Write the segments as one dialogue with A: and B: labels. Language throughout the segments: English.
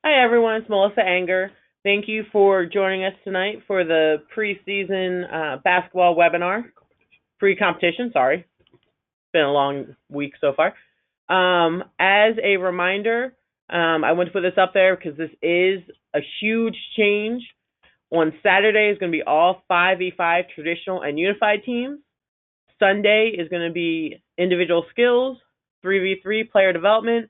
A: Hi everyone, it's Melissa Anger. Thank you for joining us tonight for the preseason basketball webinar. Pre-competition, sorry. It's been a long week so far. As a reminder, I want to put this up there because this is a huge change. On Saturday is going to be all 5v5 traditional and unified teams. Sunday is going to be individual skills, 3v3 player development,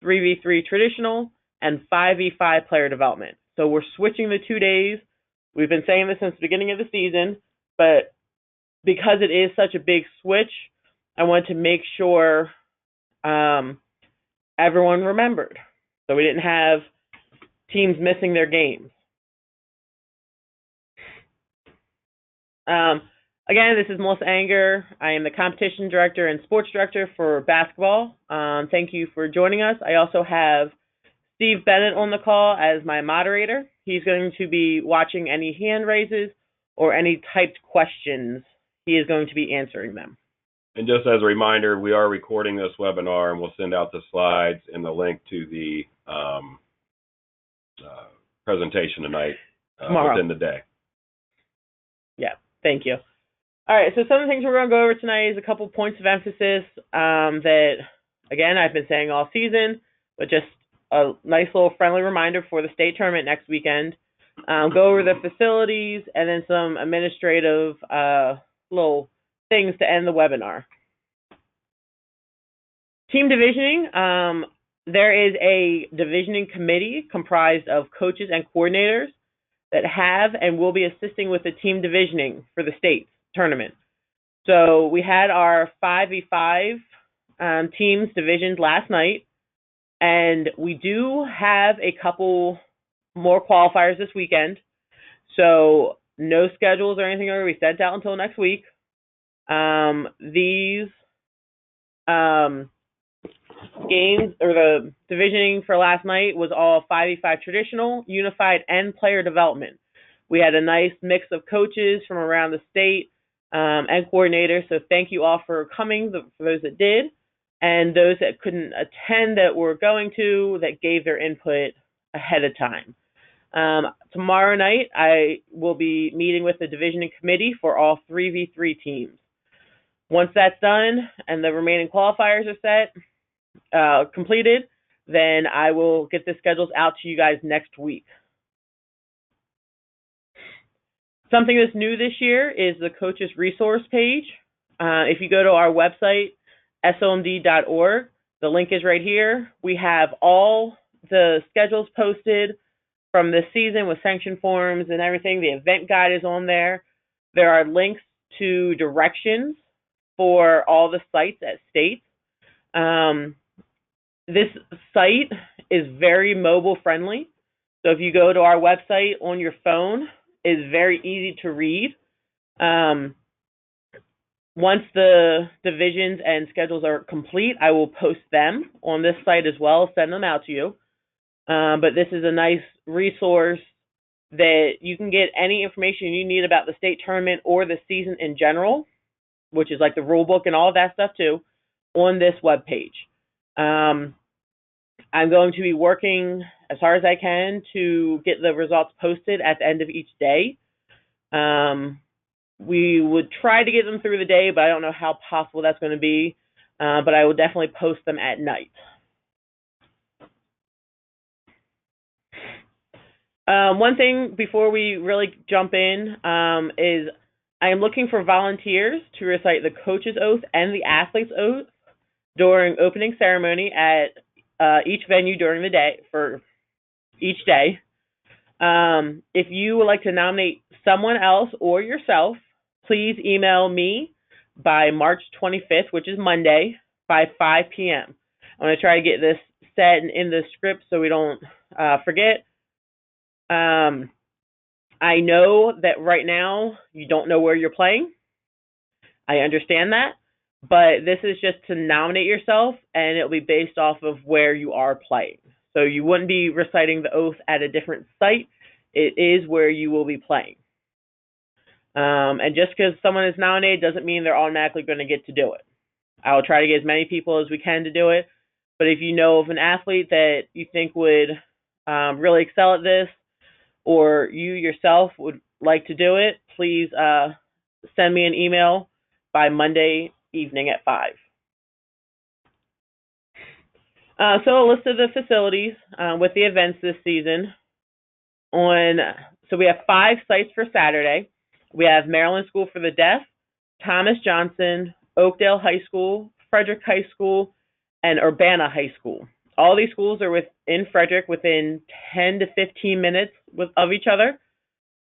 A: 3v3 traditional, and 5v5 player development. So we're switching the 2 days. We've been saying this since the beginning of the season, but because it is such a big switch, I want to make sure everyone remembered. So we didn't have teams missing their games. Again, this is Melissa Anger. I am the competition director and sports director for basketball. Thank you for joining us. I also have Steve Bennett on the call as my moderator. He's going to be watching any hand raises or any typed questions. He is going to be answering them.
B: And just as a reminder, we are recording this webinar, and we'll send out the slides and the link to the presentation tonight within the day.
A: Yeah, thank you. All right, so some of the things we're going to go over tonight is a couple points of emphasis that, again, I've been saying all season, but just a nice little friendly reminder for the state tournament next weekend. Go over the facilities and then some administrative little things to end the webinar. Team divisioning. There is a divisioning committee comprised of coaches and coordinators that have and will be assisting with the team divisioning for the state tournament. So we had our 5v5 teams divisions last night. And we do have a couple more qualifiers this weekend. So no schedules or anything are going to be sent out until next week. These games, or the divisioning for last night, was all 5v5 traditional, unified, and player development. We had a nice mix of coaches from around the state and coordinators. So thank you all for coming, for those that did. And those that couldn't attend that were going to, that gave their input ahead of time. Tomorrow night, I will be meeting with the divisioning committee for all 3v3 teams. Once that's done and the remaining qualifiers are set, completed, then I will get the schedules out to you guys next week. Something that's new this year is the coaches resource page. If you go to our website, somd.org. The link is right here. We have all the schedules posted from this season with sanction forms and everything. The event guide is on there. There are links to directions for all the sites at states. This site is very mobile friendly. So if you go to our website on your phone, it's very easy to read. Once the divisions and schedules are complete, I will post them on this site as well, send them out to you. But this is a nice resource that you can get any information you need about the state tournament or the season in general, which is like the rule book and all of that stuff too, on this webpage. I'm going to be working as hard as I can to get the results posted at the end of each day. We would try to get them through the day, but I don't know how possible that's going to be. But I will definitely post them at night. One thing before we really jump in is I am looking for volunteers to recite the coach's oath and the athlete's oath during opening ceremony at each venue during the day, for each day. If you would like to nominate someone else or yourself, please email me by March 25th, which is Monday, by 5 p.m. I'm going to try to get this set and in the script so we don't forget. I know that right now you don't know where you're playing. I understand that. But this is just to nominate yourself, and it'll be based off of where you are playing. So you wouldn't be reciting the oath at a different site. It is where you will be playing. And just because someone is nominated doesn't mean they're automatically going to get to do it. I will try to get as many people as we can to do it. But if you know of an athlete that you think would really excel at this, or you yourself would like to do it, please send me an email by Monday evening at 5. So a list of the facilities with the events this season. So we have 5 sites for Saturday. We have Maryland School for the Deaf, Thomas Johnson, Oakdale High School, Frederick High School, and Urbana High School. All these schools are in Frederick within 10 to 15 minutes of each other.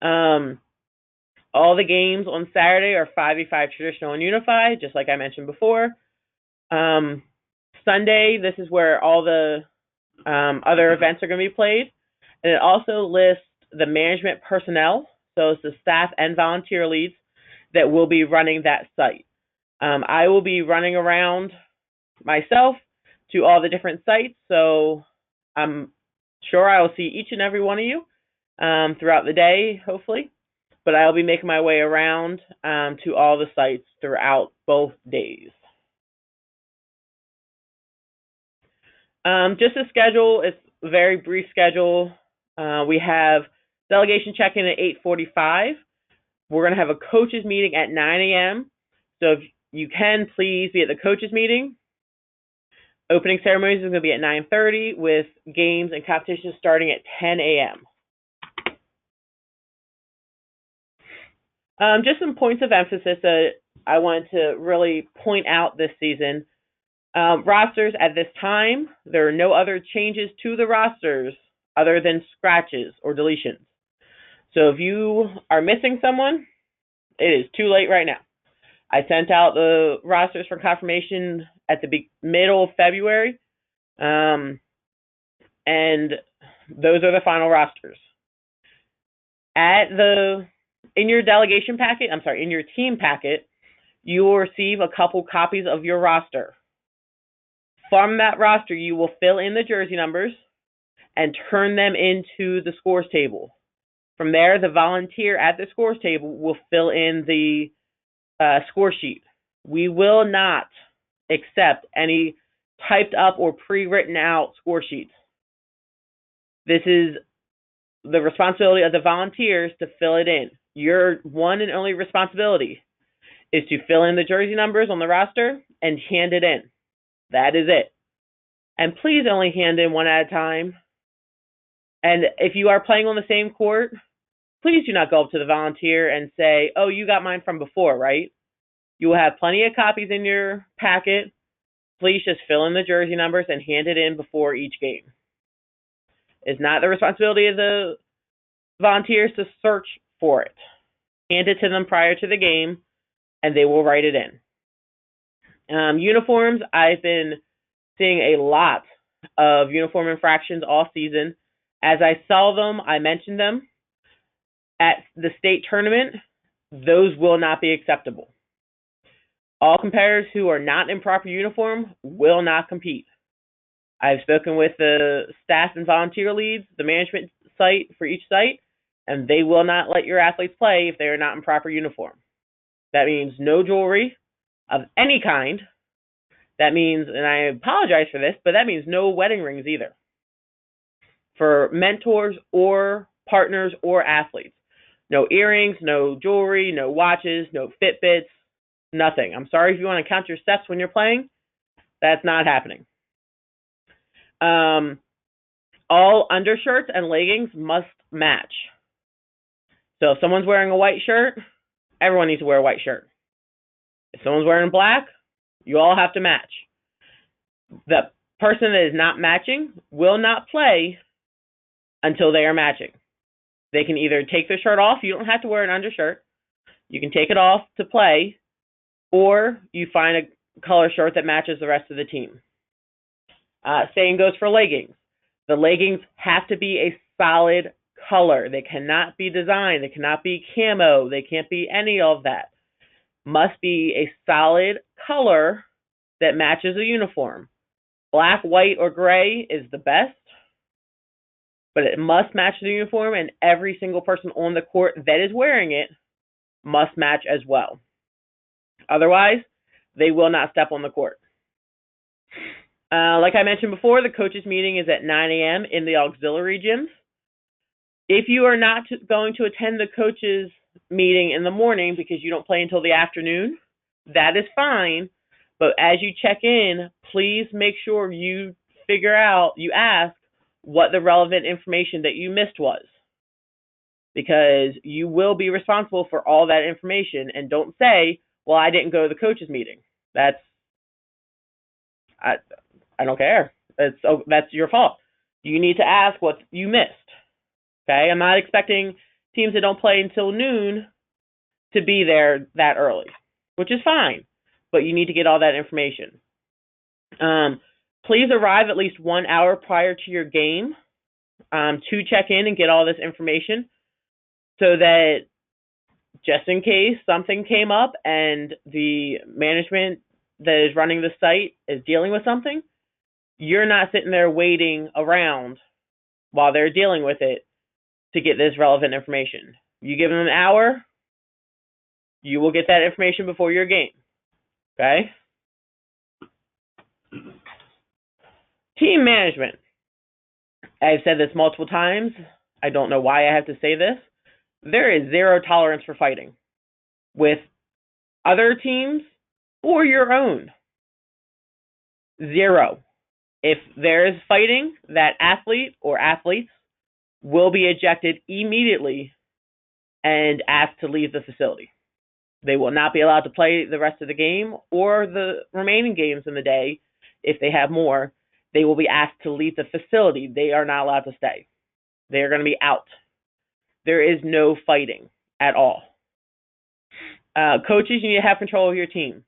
A: All the games on Saturday are 5v5 traditional and unified, just like I mentioned before. Sunday, this is where all the other events are going to be played. And it also lists the management personnel, so it's the staff and volunteer leads that will be running that site. I will be running around myself to all the different sites, so I'm sure I will see each and every one of you throughout the day, hopefully. But I'll be making my way around to all the sites throughout both days. Just a schedule, it's a very brief schedule. We have delegation check-in at 8:45. We're going to have a coaches meeting at 9 a.m. So if you can, please be at the coaches meeting. Opening ceremonies is going to be at 9:30 with games and competitions starting at 10 a.m. Just some points of emphasis that I wanted to really point out this season. Rosters at this time, there are no other changes to the rosters other than scratches or deletions. So if you are missing someone, it is too late right now. I sent out the rosters for confirmation at the middle of February, and those are the final rosters. In your delegation packet, in your team packet, you will receive a couple copies of your roster. From that roster, you will fill in the jersey numbers and turn them into the scores table. From there, the volunteer at the scores table will fill in the score sheet. We will not accept any typed up or pre-written out score sheets. This is the responsibility of the volunteers to fill it in. Your one and only responsibility is to fill in the jersey numbers on the roster and hand it in. That is it. And please only hand in one at a time. And if you are playing on the same court, please do not go up to the volunteer and say, oh, you got mine from before, right? You will have plenty of copies in your packet. Please just fill in the jersey numbers and hand it in before each game. It's not the responsibility of the volunteers to search for it. Hand it to them prior to the game, and they will write it in. Uniforms, I've been seeing a lot of uniform infractions all season. As I saw them, I mentioned them. At the state tournament, those will not be acceptable. All competitors who are not in proper uniform will not compete. I've spoken with the staff and volunteer leads, the management site for each site, and they will not let your athletes play if they are not in proper uniform. That means no jewelry of any kind. That means, and I apologize for this, but that means no wedding rings either. For mentors or partners or athletes. No earrings, no jewelry, no watches, no Fitbits, nothing. I'm sorry if you want to count your steps when you're playing. That's not happening. All undershirts and leggings must match. So if someone's wearing a white shirt, everyone needs to wear a white shirt. If someone's wearing black, you all have to match. The person that is not matching will not play until they are matching. They can either take their shirt off. You don't have to wear an undershirt. You can take it off to play, or you find a color shirt that matches the rest of the team. Same goes for leggings. The leggings have to be a solid color. They cannot be designed. They cannot be camo. They can't be any of that. Must be a solid color that matches the uniform. Black, white, or gray is the best, but it must match the uniform, and every single person on the court that is wearing it must match as well. Otherwise, they will not step on the court. Like I mentioned before, the coaches meeting is at 9 a.m. in the auxiliary gyms. If you are not going to attend the coaches meeting in the morning because you don't play until the afternoon, that is fine. But as you check in, please make sure you ask what the relevant information that you missed was. Because you will be responsible for all that information, and don't say, well, I didn't go to the coaches meeting. I don't care. That's your fault. You need to ask what you missed. Okay? I'm not expecting teams that don't play until noon to be there that early, which is fine, but you need to get all that information. Please arrive at least 1 hour prior to your game to check in and get all this information so that just in case something came up and the management that is running the site is dealing with something, you're not sitting there waiting around while they're dealing with it to get this relevant information. You give them an hour, you will get that information before your game. Okay? Team management. I've said this multiple times. I don't know why I have to say this. There is zero tolerance for fighting with other teams or your own. Zero. If there is fighting, that athlete or athletes will be ejected immediately and asked to leave the facility. They will not be allowed to play the rest of the game or the remaining games in the day. If they have more, they will be asked to leave the facility. They are not allowed to stay. They are going to be out. There is no fighting at all. Coaches, you need to have control of your team.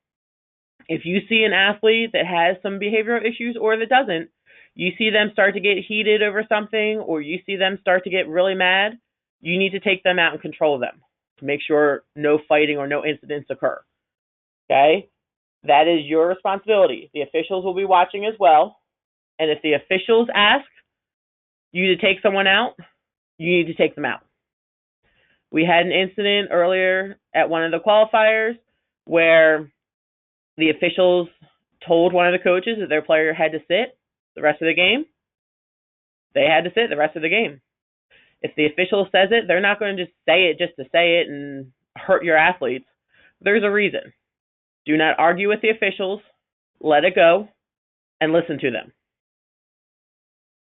A: If you see an athlete that has some behavioral issues or that doesn't, you see them start to get heated over something or you see them start to get really mad, you need to take them out and control them to make sure no fighting or no incidents occur. Okay? That is your responsibility. The officials will be watching as well. And if the officials ask you to take someone out, you need to take them out. We had an incident earlier at one of the qualifiers where the officials told one of the coaches that their player had to sit the rest of the game. They had to sit the rest of the game. If the official says it, they're not going to just say it to say it and hurt your athletes. There's a reason. Do not argue with the officials. Let it go and listen to them.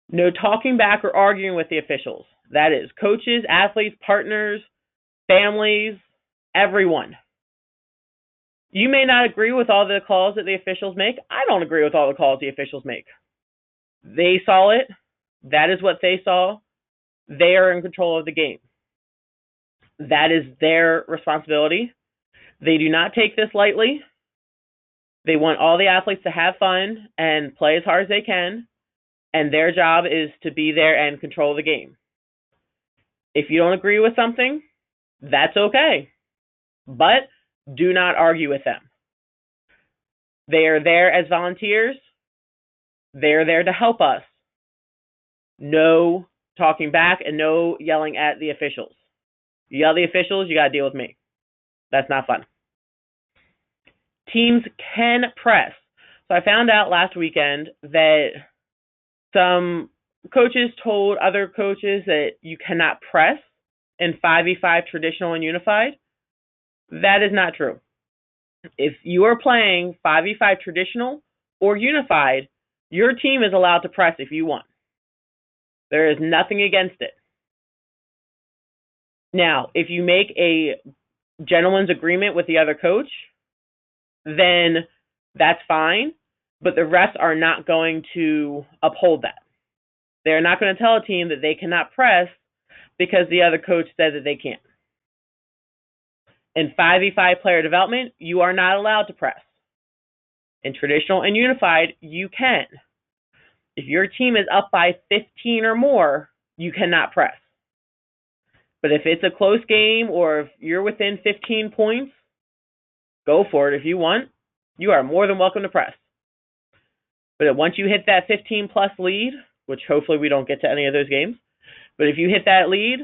A: No talking back or arguing with the officials. That is coaches, athletes, partners, families, everyone. You may not agree with all the calls that the officials make. I don't agree with all the calls the officials make. They saw it. That is what they saw. They are in control of the game. That is their responsibility. They do not take this lightly. They want all the athletes to have fun and play as hard as they can, and their job is to be there and control the game. If you don't agree with something, that's okay. But do not argue with them. They are there as volunteers. They are there to help us. No talking back and no yelling at the officials. You yell at the officials, you got to deal with me. That's not fun. Teams can press. So I found out last weekend that some coaches told other coaches that you cannot press in 5v5 traditional and unified. That is not true. If you are playing 5v5 traditional or unified, your team is allowed to press if you want. There is nothing against it. Now, if you make a gentleman's agreement with the other coach, then that's fine, but the refs are not going to uphold that. They're not going to tell a team that they cannot press because the other coach said that they can't. In 5v5 player development, you are not allowed to press. In traditional and unified, you can. If your team is up by 15 or more, you cannot press. But if it's a close game or if you're within 15 points, go for it if you want. You are more than welcome to press. But once you hit that 15-plus lead, which hopefully we don't get to any of those games, but if you hit that lead,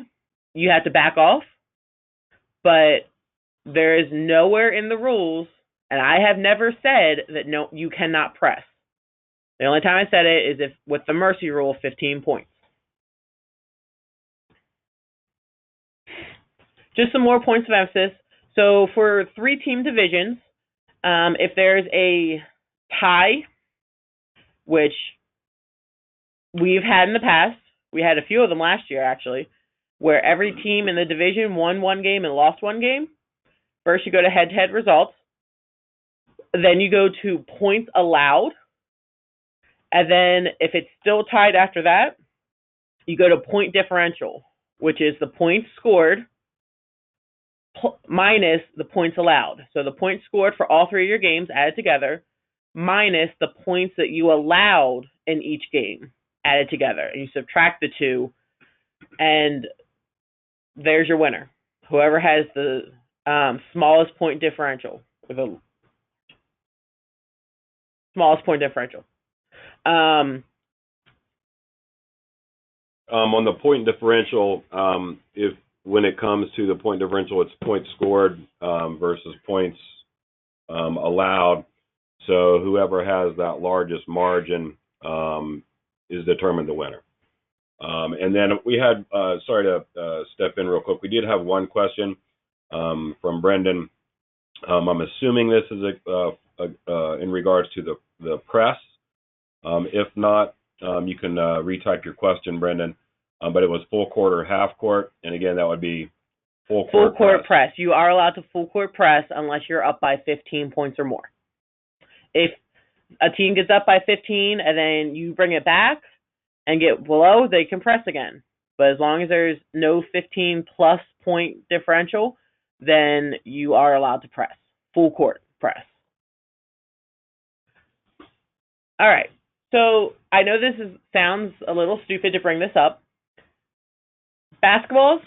A: you have to back off. But there is nowhere in the rules, and I have never said that no, you cannot press. The only time I said it is if with the mercy rule, 15 points. Just some more points of emphasis. So for 3-team divisions, if there's a tie, which we've had in the past, we had a few of them last year actually, where every team in the division won one game and lost one game. First you go to head-to-head results. Then you go to points allowed. And then if it's still tied after that, you go to point differential, which is the points scored minus the points allowed. So the points scored for all 3 of your games added together minus the points that you allowed in each game added together. And you subtract the two, and there's your winner. Whoever has the smallest point differential. With a smallest point differential.
B: On the point differential, if when it comes to the point differential, it's points scored versus points allowed. So whoever has that largest margin is determined the winner. And then we had, sorry to step in real quick, we did have one question from Brendan. I'm assuming this is in regards to the press. If not, you can retype your question, Brendan. But it was full court or half court, and again, that would be full court
A: press. You are allowed to full court press unless you're up by 15 points or more. If a team gets up by 15 and then you bring it back and get below, they can press again. But as long as there's no 15-plus point differential, then you are allowed to press. Full court press. All right. So I know this sounds a little stupid to bring this up. Basketballs,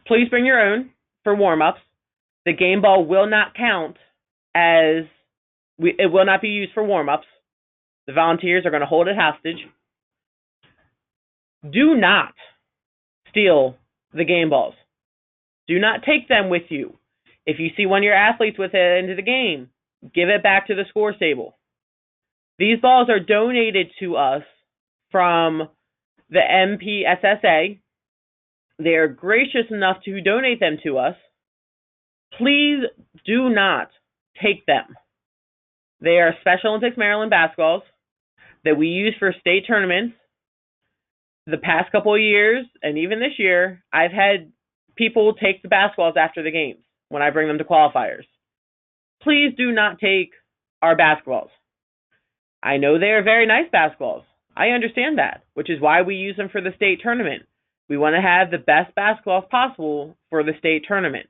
A: please bring your own for warm-ups. The game ball will not count as it will not be used for warm-ups. The volunteers are going to hold it hostage. Do not steal the game balls. Do not take them with you. If you see one of your athletes with it into the game, give it back to the score table. These balls are donated to us from the MPSSA. They are gracious enough to donate them to us. Please do not take them. They are Special Olympics Maryland basketballs that we use for state tournaments. The past couple of years, and even this year, I've had people take the basketballs after the games when I bring them to qualifiers. Please do not take our basketballs. I know they are very nice basketballs. I understand that, which is why we use them for the state tournament. We want to have the best basketballs possible for the state tournament.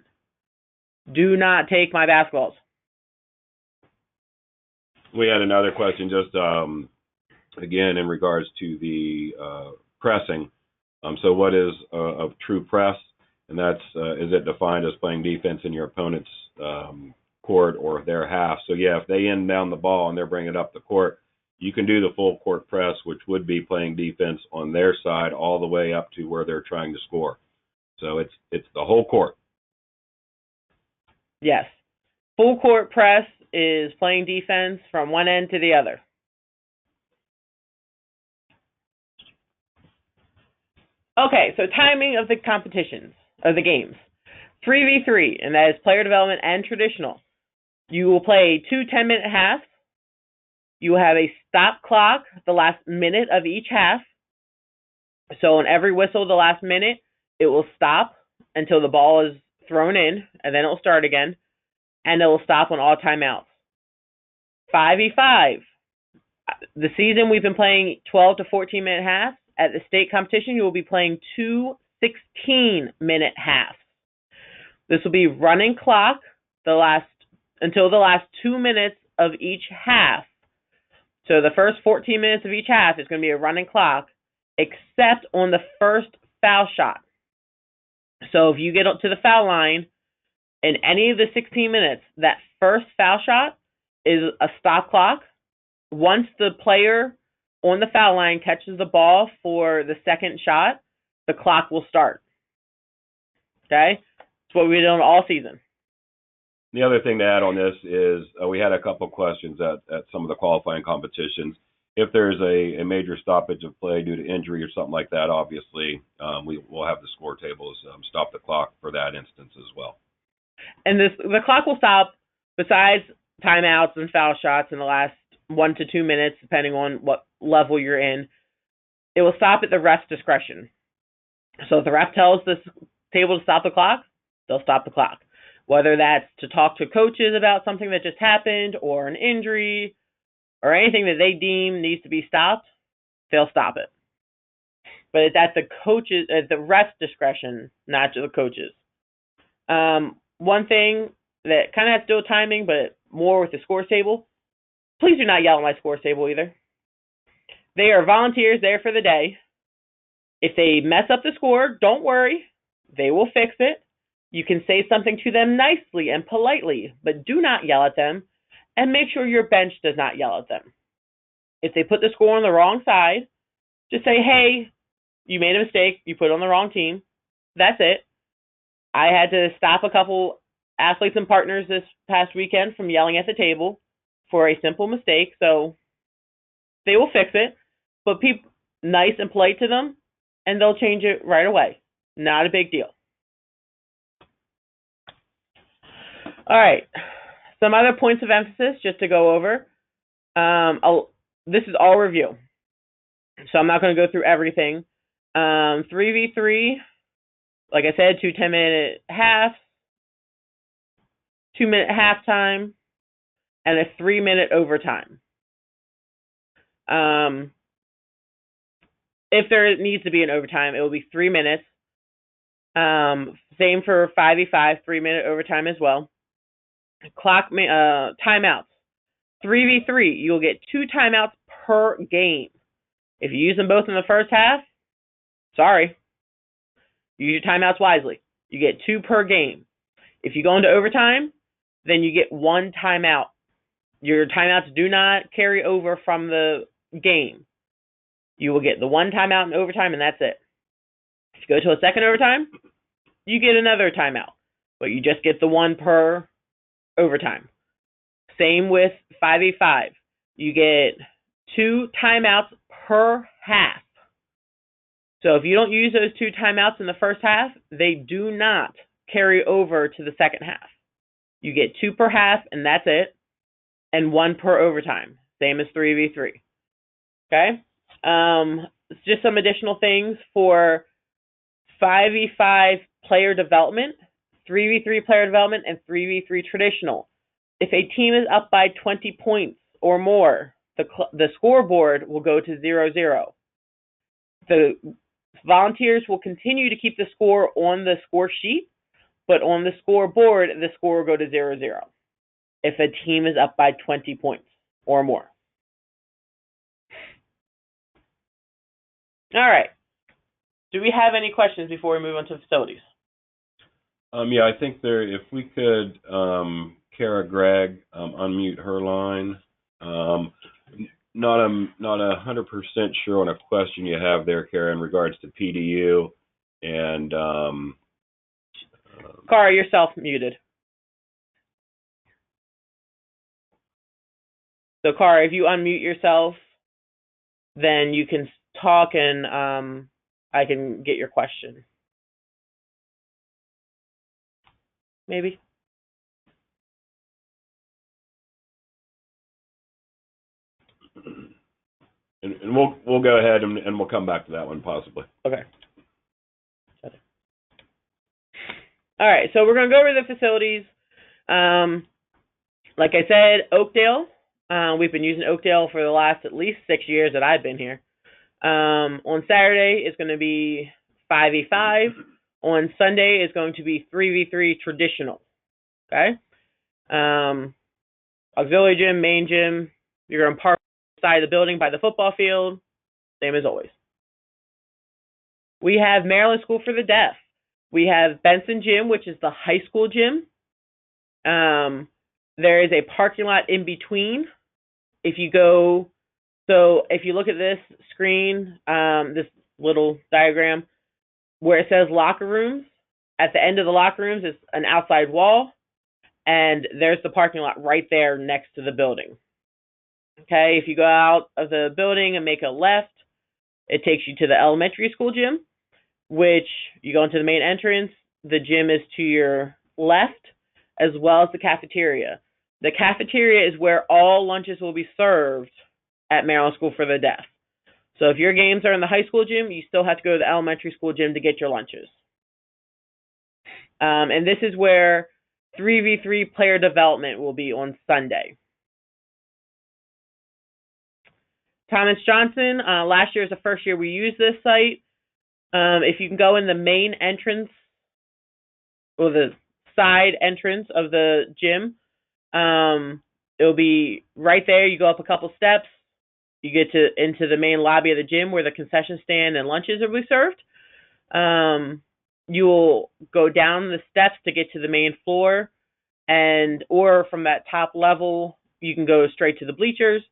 A: Do not take my basketballs.
B: We had another question just, again, in regards to the pressing. So what is a true press? And that's, is it defined as playing defense in your opponent's court or their half? So, yeah, if they end down the ball and they're bringing it up the court, you can do the full court press, which would be playing defense on their side all the way up to where they're trying to score. So it's the whole court.
A: Yes. Full court press is playing defense from one end to the other. Okay, so timing of the competitions, of the games. 3v3, and that is player development and traditional. You will play 2 10-minute halves. You will have a stop clock the last minute of each half. So on every whistle the last minute, it will stop until the ball is thrown in, and then it will start again, and it will stop on all timeouts. 5v5. The season we've been playing 12 to 14-minute halves. At the state competition, you will be playing 2 16-minute halves. This will be running clock until the last 2 minutes of each half. So the first 14 minutes of each half is going to be a running clock, except on the first foul shot. So if you get up to the foul line in any of the 16 minutes, that first foul shot is a stop clock. Once the player on the foul line catches the ball for the second shot, the clock will start. Okay? That's what we've been doing all season.
B: The other thing to add on this is we had a couple questions at some of the qualifying competitions, if there's a major stoppage of play due to injury or something like that, obviously we will have the score tables stop the clock for that instance as well.
A: And the clock will stop besides timeouts and foul shots in the last 1 to 2 minutes, depending on what level you're in. It will stop at the ref's discretion. So if the ref tells this table to stop the clock, they'll stop the clock. Whether that's to talk to coaches about something that just happened or an injury or anything that they deem needs to be stopped, they'll stop it. But it's at the ref's discretion, not to the coaches. One thing that kind of has to do with timing, but more with the scores table, please do not yell at my scores table either. They are volunteers there for the day. If they mess up the score, don't worry. They will fix it. You can say something to them nicely and politely, but do not yell at them, and make sure your bench does not yell at them. If they put the score on the wrong side, just say, hey, you made a mistake. You put it on the wrong team. That's it. I had to stop a couple athletes and partners this past weekend from yelling at the table for a simple mistake, so they will fix it, but be nice and polite to them, and they'll change it right away. Not a big deal. All right, some other points of emphasis just to go over. This is all review, so I'm not going to go through everything. 3v3, like I said, 2 10-minute halves, 2-minute halftime, and a 3-minute overtime. If there needs to be an overtime, it will be 3 minutes. Same for 5v5, 3-minute overtime as well. Timeouts. 3v3, you'll get 2 timeouts per game. If you use them both in the first half, sorry. Use your timeouts wisely. You get 2 per game. If you go into overtime, then you get 1 timeout. Your timeouts do not carry over from the game. You will get the 1 timeout in overtime, and that's it. If you go to a second overtime, you get another timeout, but you just get the 1 per overtime. Same with 5v5. You get 2 timeouts per half. So if you don't use those 2 timeouts in the first half, they do not carry over to the second half. You get 2 per half, and that's it, and 1 per overtime. Same as 3v3. Okay? Just some additional things for 5v5 player development, 3v3 player development, and 3v3 traditional. If a team is up by 20 points or more, the scoreboard will go to 0-0. The volunteers will continue to keep the score on the score sheet, but on the scoreboard, the score will go to 0-0 if a team is up by 20 points or more. All right. Do we have any questions before we move on to facilities?
B: Yeah, I think if we could, Kara Gregg, unmute her line. Not 100% sure on a question you have there, Kara, in regards to PDU and.
A: Kara, you're self-muted. So, Kara, if you unmute yourself, then you can talk and I can get your question. Maybe.
B: And we'll go ahead and we'll come back to that one possibly.
A: Okay. All right, so we're going to go over the facilities. Like I said, Oakdale. We've been using Oakdale for the last at least 6 years that I've been here. On Saturday, it's going to be 5v5. On Sunday, it's going to be 3v3 traditional. Okay? Auxiliary gym, main gym. You're going to park side of the building by the football field. Same as always. We have Maryland School for the Deaf. We have Benson Gym, which is the high school gym. There is a parking lot in between. If you look at this screen, this little diagram, where it says locker rooms, at the end of the locker rooms is an outside wall, and there's the parking lot right there next to the building. Okay, if you go out of the building and make a left, it takes you to the elementary school gym, which you go into the main entrance. The gym is to your left, as well as the cafeteria. The cafeteria is where all lunches will be served at Maryland School for the Deaf. So if your games are in the high school gym, you still have to go to the elementary school gym to get your lunches. And this is where 3v3 player development will be on Sunday. Thomas Johnson, last year is the first year we used this site. If you can go in the main entrance or the side entrance of the gym, it'll be right there. You go up a couple steps, you get into the main lobby of the gym where the concession stand and lunches will be served. You will go down the steps to get to the main floor, or from that top level, you can go straight to the bleachers.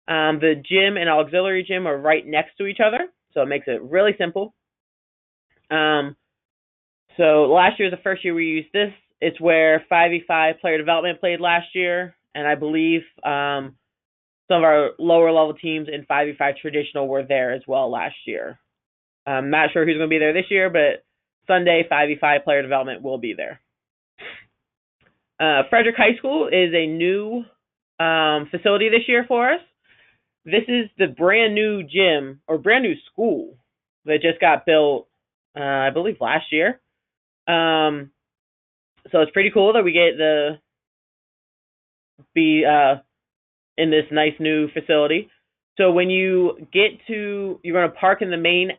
A: The gym and auxiliary gym are right next to each other, so it makes it really simple. So last year was the first year we used this. It's where 5v5 player development played last year, and I believe some of our lower level teams in 5v5 traditional were there as well last year. I'm not sure who's going to be there this year, but Sunday 5v5 player development will be there. Frederick High School is a new facility this year for us. This is the brand new gym or brand new school that just got built, I believe, last year. So it's pretty cool that we get to be in this nice new facility. So when you you're going to park in the main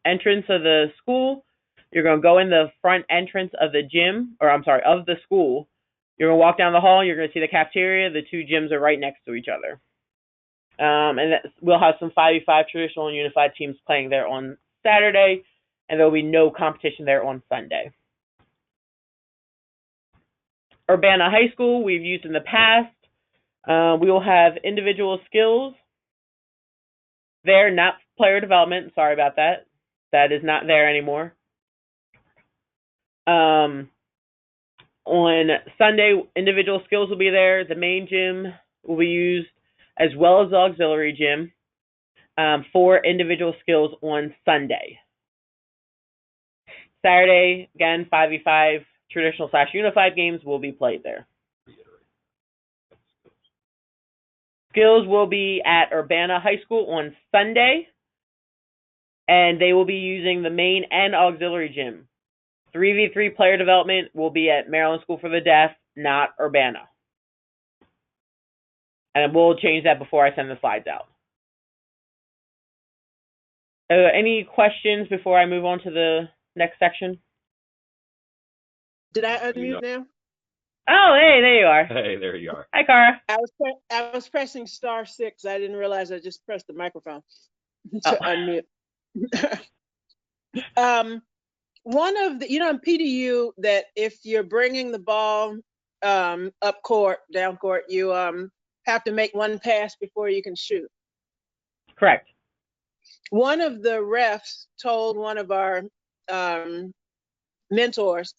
A: entrance of the school. You're going to go in the front entrance of the gym, of the school. You're going to walk down the hall. You're going to see the cafeteria. The two gyms are right next to each other. And we'll have some 5v5 traditional and unified teams playing there on Saturday, and there will be no competition there on Sunday. Urbana High School, we've used in the past. We will have individual skills there, not player development. Sorry about that. That is not there anymore. On Sunday, individual skills will be there. The main gym will be used as well as the auxiliary gym for individual skills on Sunday. Saturday, again, 5v5 traditional/unified games will be played there. Skills will be at Urbana High School on Sunday, and they will be using the main and auxiliary gym. 3v3 player development will be at Maryland School for the Deaf, not Urbana. And we'll change that before I send the slides out. Any questions before I move on to the next section?
C: Did I unmute now?
A: Oh, hey, there you are.
B: Hey, there you are.
A: Hi, Cara.
C: I was pressing *6. I didn't realize I just pressed the microphone to unmute. One of the, in PDU, that if you're bringing the ball up court, down court, you have to make one pass before you can shoot.
A: Correct.
C: One of the refs told one of our mentors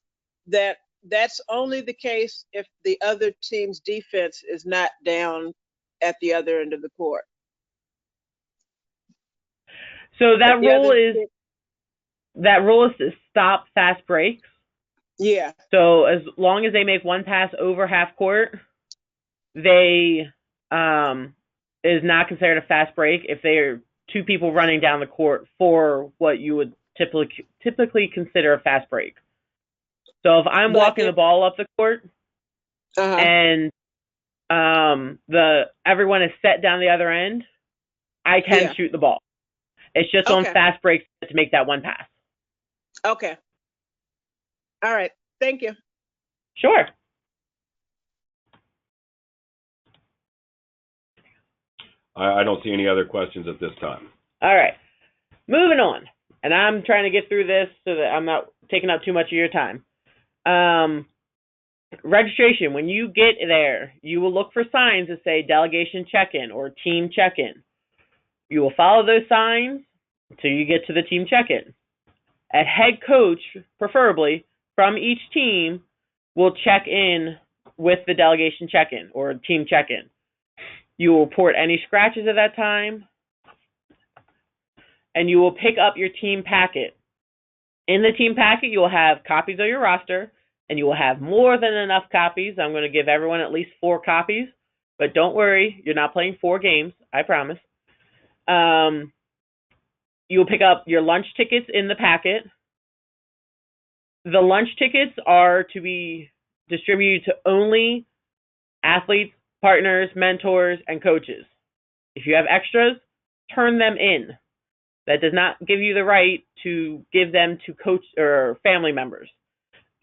C: that that's only the case if the other team's defense is not down at the other end of the court.
A: So that rule is to stop fast breaks.
C: Yeah.
A: So as long as they make one pass over half court, they is not considered a fast break if they are two people running down the court for what you would typically consider a fast break. So if I'm walking the ball up the court and everyone is set down the other end, I can shoot the ball. It's just on fast breaks to make that one pass.
C: Okay. All right. Thank you.
A: Sure.
B: I don't see any other questions at this time.
A: All right. Moving on. And I'm trying to get through this so that I'm not taking up too much of your time. Registration. When you get there, you will look for signs that say delegation check-in or team check-in. You will follow those signs until you get to the team check-in. A head coach, preferably, from each team will check in with the delegation check-in or team check-in. You will report any scratches at that time, and you will pick up your team packet. In the team packet, you will have copies of your roster, and you will have more than enough copies. I'm going to give everyone at least 4 copies, but don't worry, you're not playing 4 games, I promise. You will pick up your lunch tickets in the packet. The lunch tickets are to be distributed to only athletes, partners, mentors, and coaches. If you have extras, turn them in. That does not give you the right to give them to coach or family members.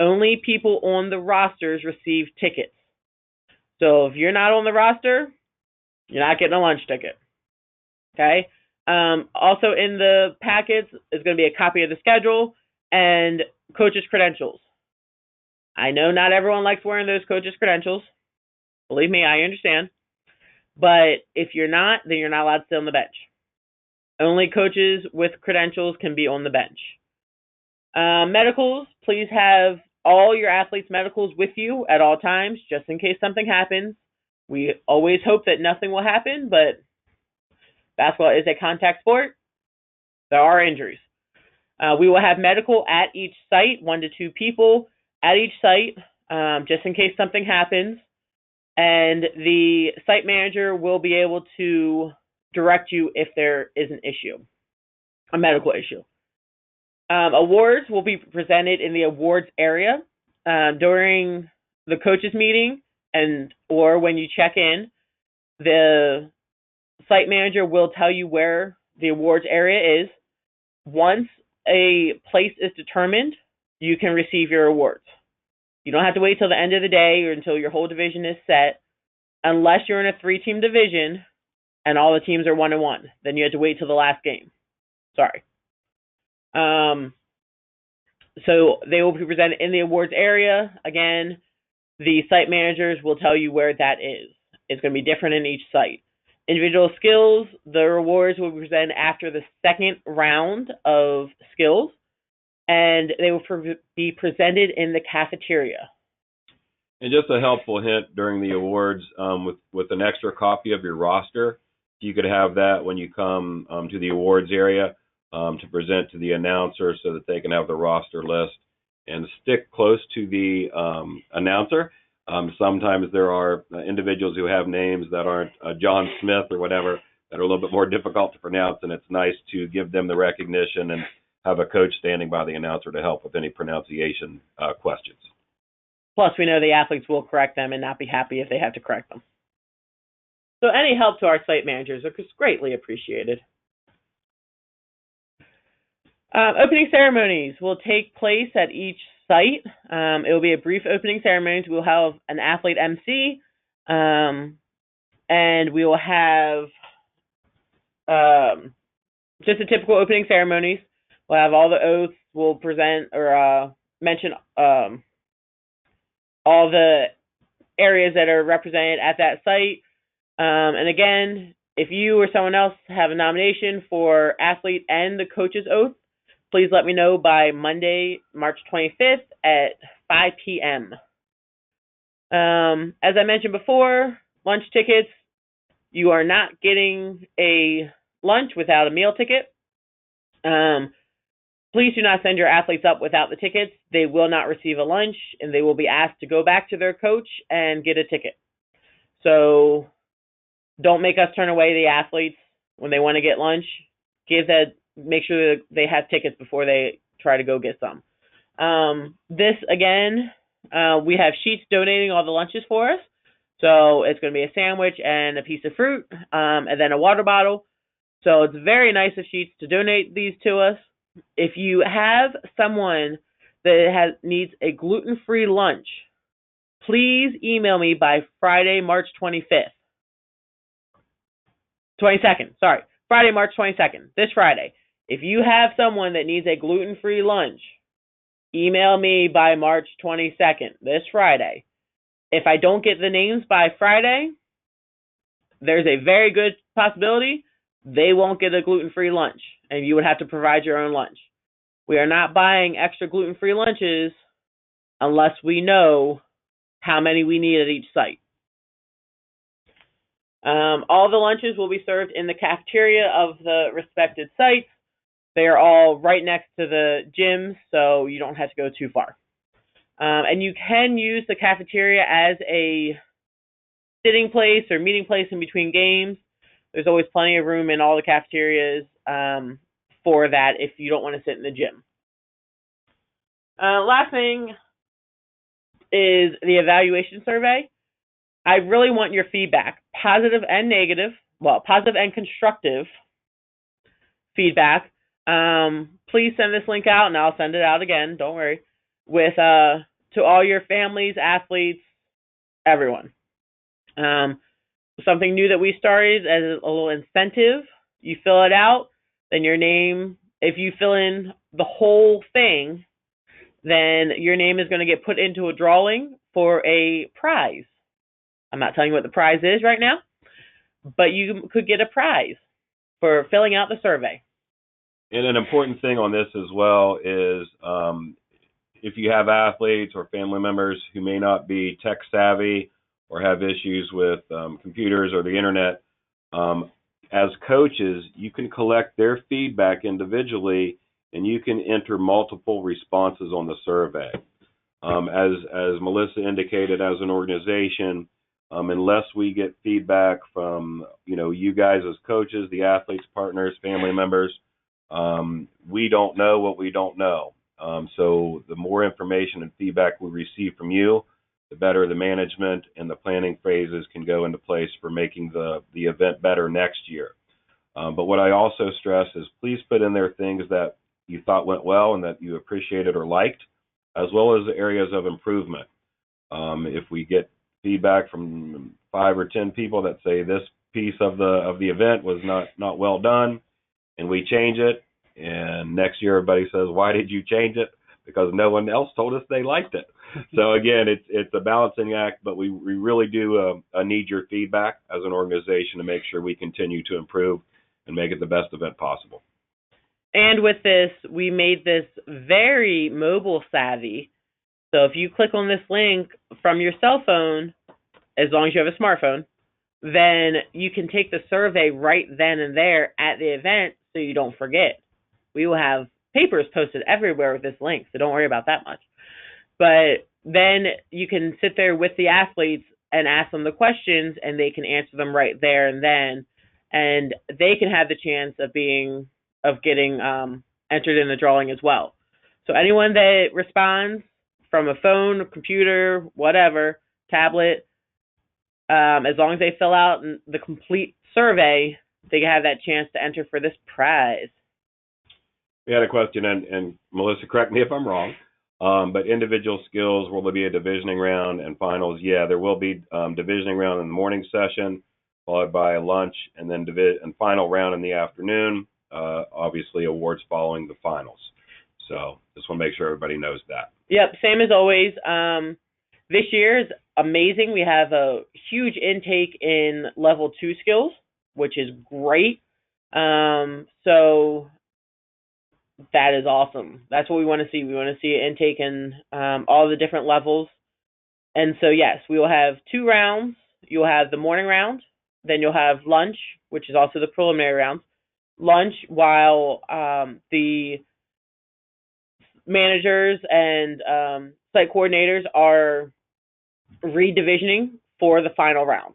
A: Only people on the rosters receive tickets. So if you're not on the roster, you're not getting a lunch ticket. Okay? Also in the packets is going to be a copy of the schedule and coach's credentials. I know not everyone likes wearing those coach's credentials. Believe me, I understand. But if you're not, then you're not allowed to sit on the bench. Only coaches with credentials can be on the bench. Medicals, please have all your athletes' medicals with you at all times, just in case something happens. We always hope that nothing will happen, but basketball is a contact sport. There are injuries. We will have medical at each site, 1 to 2 people at each site, just in case something happens. And the site manager will be able to direct you if there is an issue, a medical issue. Awards will be presented in the awards area during the coaches meeting or when you check in. The site manager will tell you where the awards area is. Once a place is determined, you can receive your awards. You don't have to wait till the end of the day or until your whole division is set, unless you're in a 3-team division and all the teams are 1-1. Then you have to wait till the last game. Sorry. So they will be presented in the awards area. Again, the site managers will tell you where that is. It's going to be different in each site. Individual skills, the rewards will be presented after the second round of skills, and they will be presented in the cafeteria.
B: And just a helpful hint during the awards, with an extra copy of your roster, you could have that when you come to the awards area to present to the announcer so that they can have the roster list. And stick close to the announcer. Sometimes there are individuals who have names that aren't John Smith or whatever that are a little bit more difficult to pronounce, and it's nice to give them the recognition and have a coach standing by the announcer to help with any pronunciation questions.
A: Plus, we know the athletes will correct them and not be happy if they have to correct them. So any help to our site managers is greatly appreciated. Opening ceremonies will take place at each site. It will be a brief opening ceremony. We'll have an athlete MC, and we will have just a typical opening ceremonies. We'll have all the oaths. We'll present or mention all the areas that are represented at that site. And again, if you or someone else have a nomination for athlete and the coach's oath, please let me know by Monday, March 25th at 5 p.m. As I mentioned before, lunch tickets, you are not getting a lunch without a meal ticket. Please do not send your athletes up without the tickets. They will not receive a lunch, and they will be asked to go back to their coach and get a ticket. So don't make us turn away the athletes when they want to get lunch. Make sure that they have tickets before they try to go get some. This, again, we have sheets donating all the lunches for us. So it's going to be a sandwich and a piece of fruit, and then a water bottle. So it's very nice of Sheets to donate these to us. If you have someone that needs a gluten-free lunch, please email me by Friday, March 22nd. Friday, March 22nd, this Friday. If you have someone that needs a gluten-free lunch, email me by March 22nd, this Friday. If I don't get the names by Friday, there's a very good possibility they won't get a gluten-free lunch, and you would have to provide your own lunch. We are not buying extra gluten-free lunches unless we know how many we need at each site. All the lunches will be served in the cafeteria of the respected sites. They are all right next to the gyms, so you don't have to go too far. And you can use the cafeteria as a sitting place or meeting place in between games. There's always plenty of room in all the cafeterias for that if you don't want to sit in the gym. Last thing is the evaluation survey. I really want your feedback, positive and negative, well, positive and constructive feedback. Please send this link out, and I'll send it out again, don't worry, with to all your families, athletes, everyone. Something new that we started as a little incentive, you fill it out, then your name, if you fill in the whole thing, then your name is going to get put into a drawing for a prize. I'm not telling you what the prize is right now, but you could get a prize for filling out the survey.
B: And an important thing on this as well is if you have athletes or family members who may not be tech savvy or have issues with computers or the internet, as coaches, you can collect their feedback individually, and you can enter multiple responses on the survey. As Melissa indicated, as an organization, unless we get feedback from you guys as coaches, the athletes, partners, family members, we don't know what we don't know. So the more information and feedback we receive from you, the better the management and the planning phases can go into place for making the event better next year. But what I also stress is please put in there things that you thought went well and that you appreciated or liked, as well as areas of improvement. If we get feedback from 5 or 10 people that say this piece of the event was not well done, and we change it, and next year everybody says, why did you change it? Because no one else told us they liked it. So again, it's a balancing act, but we really do need your feedback as an organization to make sure we continue to improve and make it the best event possible.
A: And with this, we made this very mobile savvy. So if you click on this link from your cell phone, as long as you have a smartphone, then you can take the survey right then and there at the event so you don't forget. We will have papers posted everywhere with this link, so don't worry about that much. But then you can sit there with the athletes and ask them the questions, and they can answer them right there and then, and they can have the chance of getting entered in the drawing as well. So anyone that responds from a phone, computer, whatever, tablet, as long as they fill out the complete survey, they have that chance to enter for this prize.
B: We had a question, and Melissa, correct me if I'm wrong, but individual skills, will there be a divisioning round and finals? Yeah, there will be divisioning round in the morning session, followed by a lunch, and then and final round in the afternoon. Obviously, awards following the finals. So just want to make sure everybody knows that.
A: Yep, same as always. This year is amazing. We have a huge intake in level 2 skills, which is great. So that is awesome. That's what we want to see. We want to see an intake in all the different levels. And so, yes, we will have 2 rounds. You'll have the morning round. Then you'll have lunch, which is also the preliminary round. Lunch while the managers and site coordinators are redivisioning for the final round.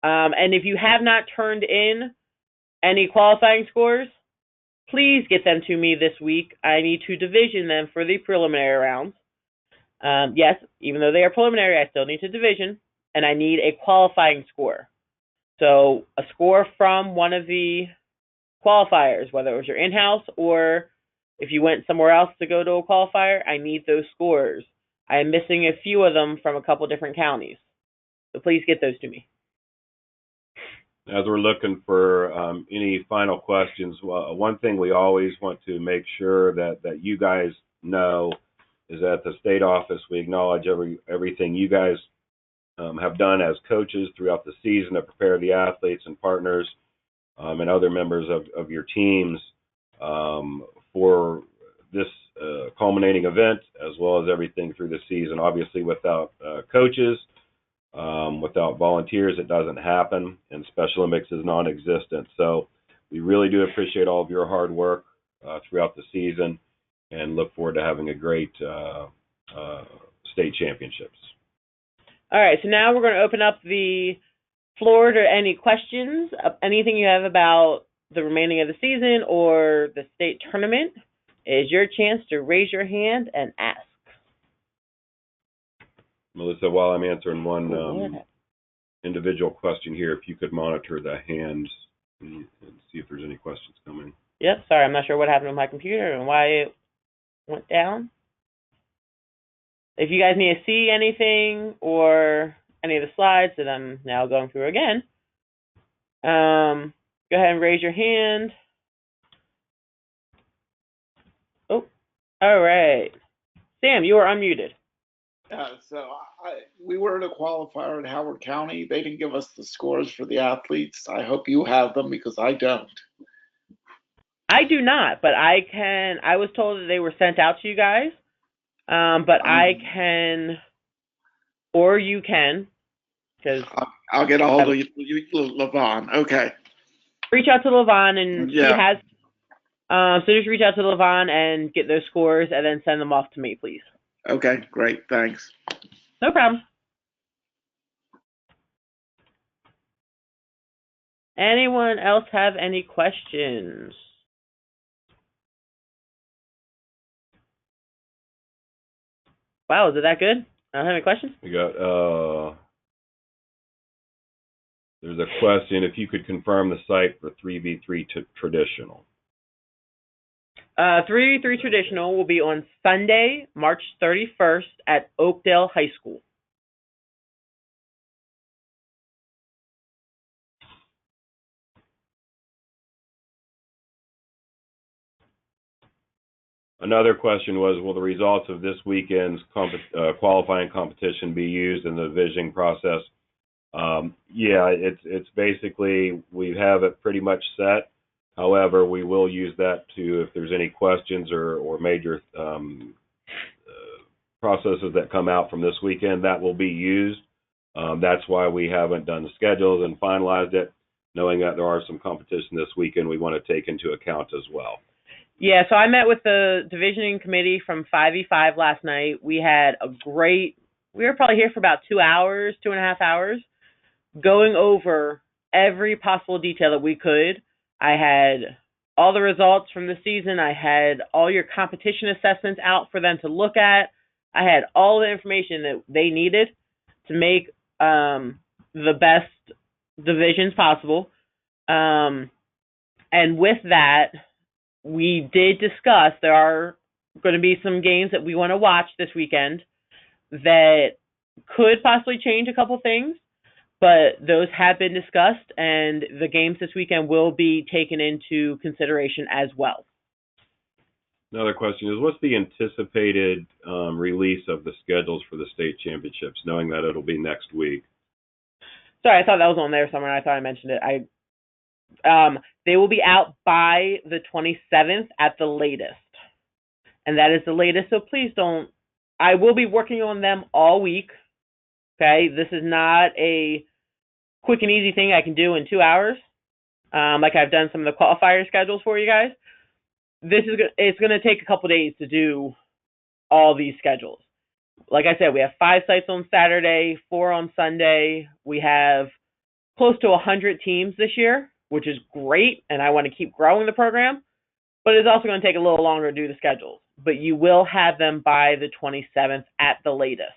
A: And if you have not turned in any qualifying scores, please get them to me this week. I need to division them for the preliminary rounds. Yes, even though they are preliminary, I still need to division, and I need a qualifying score. So a score from one of the qualifiers, whether it was your in-house or if you went somewhere else to go to a qualifier, I need those scores. I am missing a few of them from a couple different counties. So please get those to me.
B: As we're looking for any final questions, one thing we always want to make sure that you guys know is that the state office, we acknowledge everything you guys have done as coaches throughout the season to prepare the athletes and partners and other members of your teams for this culminating event, as well as everything through the season. Obviously, without coaches, Without volunteers, it doesn't happen, and Special Olympics is non-existent. So we really do appreciate all of your hard work throughout the season, and look forward to having a great state championships.
A: All right, so now we're going to open up the floor to any questions, anything you have about the remaining of the season or the state tournament. Is your chance to raise your hand and ask.
B: Melissa, while I'm answering one individual question here, if you could monitor the hands and see if there's any questions coming.
A: Yep, sorry, I'm not sure what happened with my computer and why it went down. If you guys need to see anything or any of the slides that I'm now going through again, go ahead and raise your hand. Oh, all right. Sam, you are unmuted.
D: We were at a qualifier in Howard County. They didn't give us the scores for the athletes. I hope you have them because I don't.
A: I do not, but I can. I was told that they were sent out to you guys, but I can, or you can, because
D: I'll get a hold of you, LaVon. Okay.
A: Reach out to LaVon, and
D: Yeah.
A: she has. So just reach out to LaVon and get those scores, and then send them off to me, please.
D: Okay, great. Thanks.
A: No problem. Anyone else have any questions? Wow, is it that good? I don't have any questions?
B: We got, there's a question, if you could confirm the site for 3v3 traditional.
A: 3v3 traditional will be on Sunday, March 31st at Oakdale High School.
B: Another question was, will the results of this weekend's qualifying competition be used in the divisioning process? Yeah, it's basically, we have it pretty much set. However, we will use that to, if there's any questions or major processes that come out from this weekend, that will be used. That's why we haven't done the schedules and finalized it, knowing that there are some competition this weekend we want to take into account as well.
A: Yeah, so I met with the divisioning committee from 5v5 last night. We were probably here for about 2 hours, 2.5 hours, going over every possible detail that we could. I had all the results from the season. I had all your competition assessments out for them to look at. I had all the information that they needed to make the best divisions possible. And with that, we did discuss there are going to be some games that we want to watch this weekend that could possibly change a couple things, but those have been discussed, and the games this weekend will be taken into consideration as well.
B: Another question is, what's the anticipated release of the schedules for the state championships, knowing that it'll be next week?
A: Sorry, I thought that was on there somewhere. I thought I mentioned it. They will be out by the 27th at the latest. And that is the latest, so please don't. I will be working on them all week. Okay? This is not a quick and easy thing I can do in 2 hours, like I've done some of the qualifier schedules for you guys. It's going to take a couple days to do all these schedules. Like I said, we have 5 sites on Saturday, 4 on Sunday. We have close to 100 teams this year, which is great, and I want to keep growing the program, but it's also going to take a little longer to do the schedules. But you will have them by the 27th at the latest.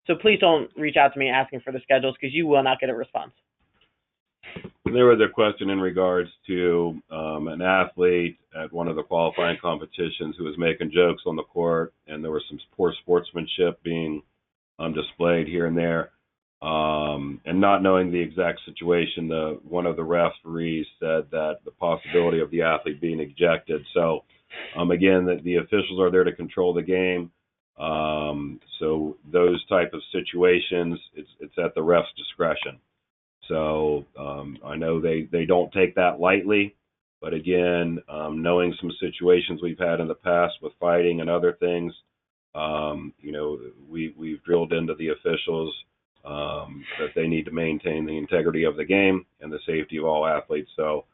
A: So please don't reach out to me asking for the schedules, because you will not get a response.
B: There was a question in regards to an athlete at one of the qualifying competitions who was making jokes on the court, and there was some poor sportsmanship being displayed here and there. And not knowing the exact situation, one of the referees said that the possibility of the athlete being ejected. So, again, the officials are there to control the game. So those type of situations, it's at the ref's discretion. So I know they don't take that lightly, but again, knowing some situations we've had in the past with fighting and other things, We've drilled into the officials that they need to maintain the integrity of the game and the safety of all athletes. So,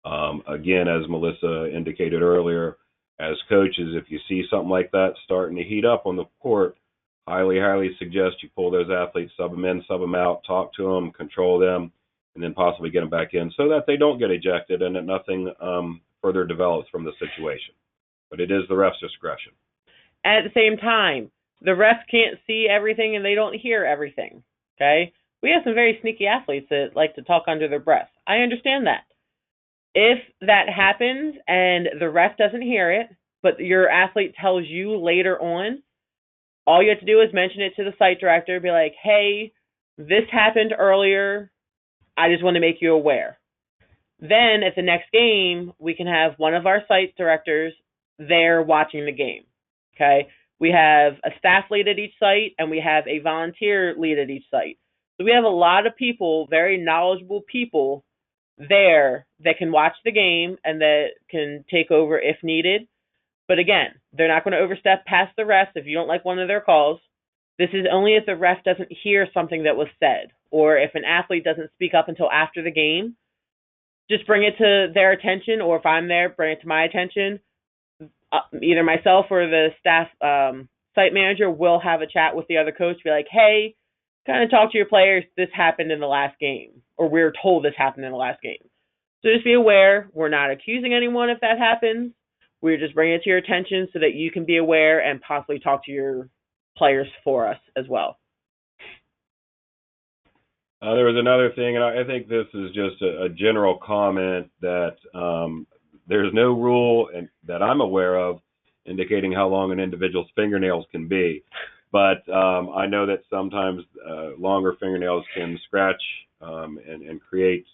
B: again, as Melissa indicated earlier, as coaches, if you see something like that starting to heat up on the court, highly suggest you pull those athletes, sub them in, sub them out, talk to them, control them, and then possibly get them back in so that they don't get ejected and that nothing further develops from the situation. But it is the ref's discretion.
A: At the same time, the refs can't see everything and they don't hear everything, okay? We have some very sneaky athletes that like to talk under their breath. I understand that. If that happens and the ref doesn't hear it, but your athlete tells you later on, all you have to do is mention it to the site director, be like, hey, this happened earlier. I just want to make you aware. Then at the next game, we can have one of our site directors there watching the game, okay? We have a staff lead at each site, and we have a volunteer lead at each site. So we have a lot of people, very knowledgeable people there that can watch the game and that can take over if needed. But again, they're not going to overstep past the refs if you don't like one of their calls. This is only if the ref doesn't hear something that was said, or if an athlete doesn't speak up until after the game. Just bring it to their attention, or if I'm there, bring it to my attention. Either myself or the staff site manager will have a chat with the other coach, be like, hey, kind of talk to your players, this happened in the last game, or we're told this happened in the last game. So just be aware, we're not accusing anyone if that happens. We're just bringing it to your attention so that you can be aware and possibly talk to your players for us as well.
B: There was another thing, and I think this is just a general comment that there's no rule that I'm aware of indicating how long an individual's fingernails can be. But I know that sometimes longer fingernails can scratch and create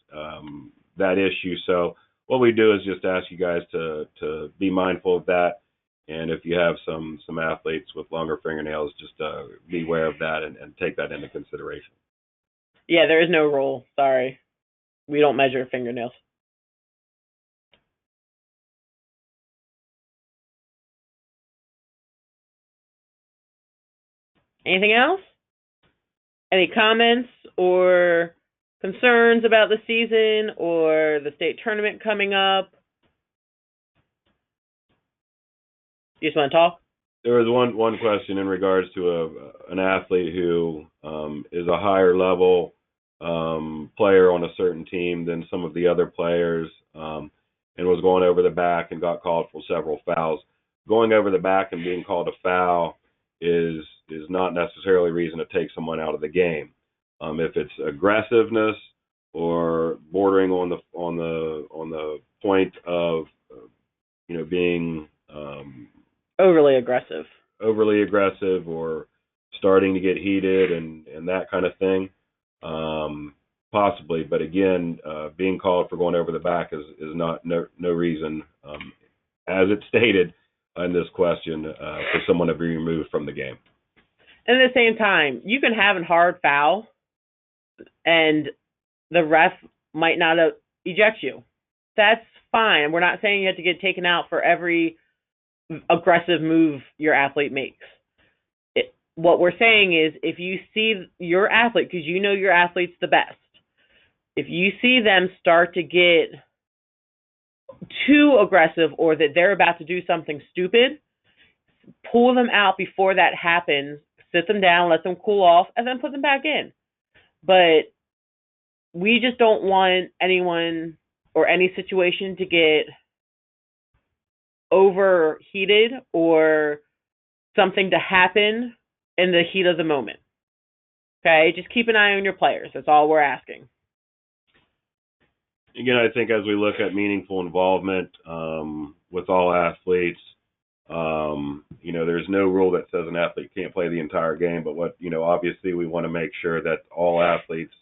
B: that issue. So what we do is just ask you guys to be mindful of that. And if you have some athletes with longer fingernails, just be aware of that and take that into consideration.
A: Yeah, there is no rule. Sorry. We don't measure fingernails. Anything else? Any comments or concerns about the season or the state tournament coming up? You just want to talk?
B: There was one question in regards to an athlete who is a higher level player on a certain team than some of the other players, and was going over the back and got called for several fouls. Going over the back and being called a foul is not necessarily reason to take someone out of the game. If it's aggressiveness or bordering on the point of being
A: overly aggressive
B: or starting to get heated and that kind of thing, possibly. But again, being called for going over the back is no reason, as it's stated in this question, for someone to be removed from the game.
A: And at the same time, you can have a hard foul and the ref might not eject you. That's fine. We're not saying you have to get taken out for every aggressive move your athlete makes. What we're saying is if you see your athlete, because you know your athlete's the best, if you see them start to get too aggressive or that they're about to do something stupid, pull them out before that happens, sit them down, let them cool off, and then put them back in. But we just don't want anyone or any situation to get overheated or something to happen in the heat of the moment. Okay? Just keep an eye on your players. That's all we're asking.
B: Again, I think as we look at meaningful involvement with all athletes, there's no rule that says an athlete can't play the entire game, but obviously we want to make sure that all athletes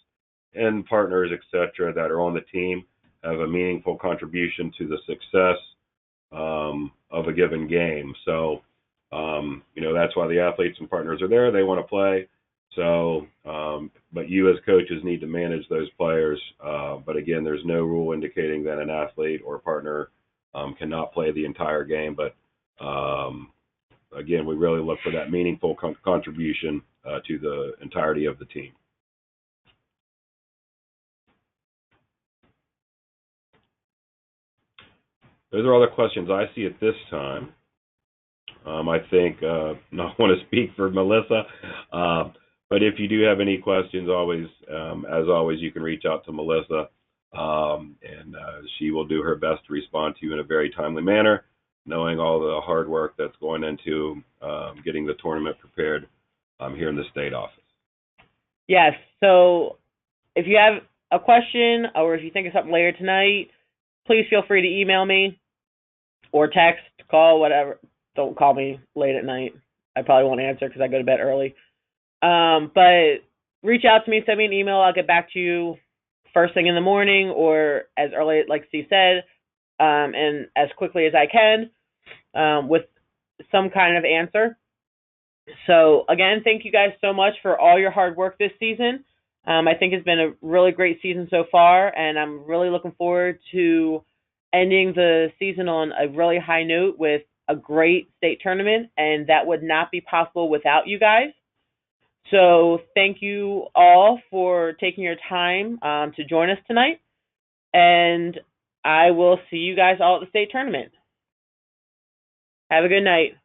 B: and partners, et cetera, that are on the team have a meaningful contribution to the success of a given game. So, that's why the athletes and partners are there. They want to play. So, but you as coaches need to manage those players. But again, there's no rule indicating that an athlete or partner cannot play the entire game. But again, we really look for that meaningful contribution to the entirety of the team. Those are all the questions I see at this time. I think I want to speak for Melissa, but if you do have any questions, as always, you can reach out to Melissa, and she will do her best to respond to you in a very timely manner, knowing all the hard work that's going into getting the tournament prepared here in the state office.
A: Yes. So if you have a question or if you think of something later tonight, please feel free to email me or text, call, whatever. Don't call me late at night. I probably won't answer because I go to bed early. But reach out to me, send me an email. I'll get back to you first thing in the morning or as early, like Steve said, and as quickly as I can with some kind of answer. So, again, thank you guys so much for all your hard work this season. I think it's been a really great season so far, and I'm really looking forward to ending the season on a really high note with a great state tournament, and that would not be possible without you guys. So thank you all for taking your time to join us tonight, and I will see you guys all at the state tournament. Have a good night.